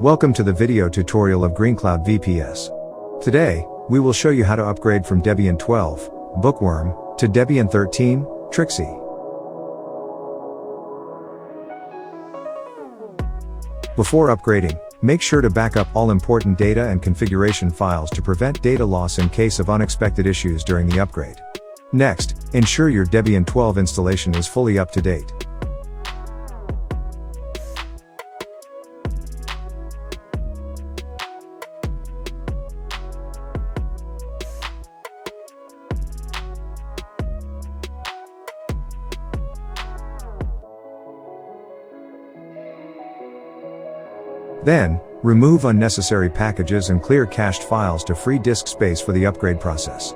Welcome to the video tutorial of GreenCloud VPS. Today, we will show you how to upgrade from Debian 12, Bookworm, to Debian 13, Trixie. Before upgrading, make sure to back up all important data and configuration files to prevent data loss in case of unexpected issues during the upgrade. Next, ensure your Debian 12 installation is fully up to date. Then, remove unnecessary packages and clear cached files to free disk space for the upgrade process.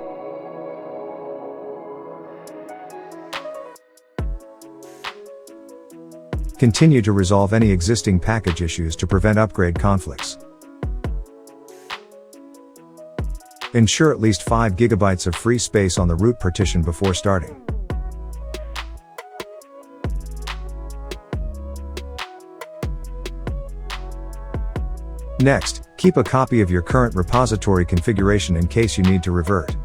Continue to resolve any existing package issues to prevent upgrade conflicts. Ensure at least 5 GB of free space on the root partition before starting. Next, keep a copy of your current repository configuration in case you need to revert.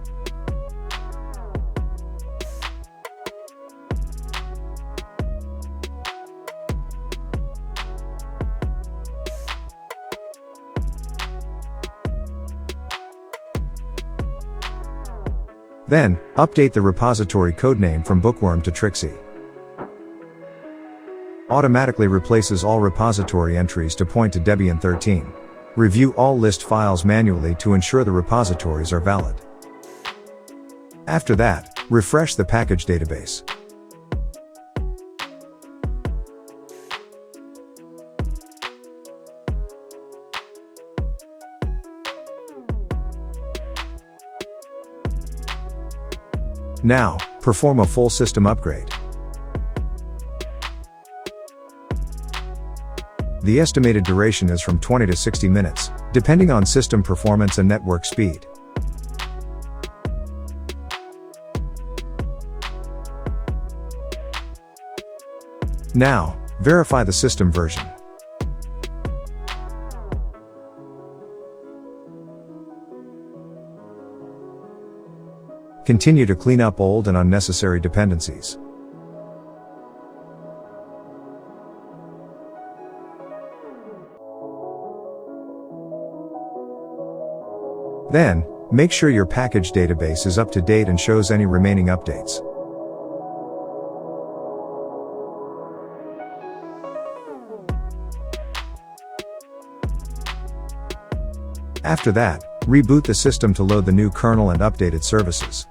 Then, update the repository codename from Bookworm to Trixie. Automatically replaces all repository entries to point to Debian 13. Review all list files manually to ensure the repositories are valid. After that, refresh the package database. Now, perform a full system upgrade. The estimated duration is from 20 to 60 minutes, depending on system performance and network speed. Now, verify the system version. Continue to clean up old and unnecessary dependencies. Then, make sure your package database is up to date and shows any remaining updates. After that, reboot the system to load the new kernel and updated services.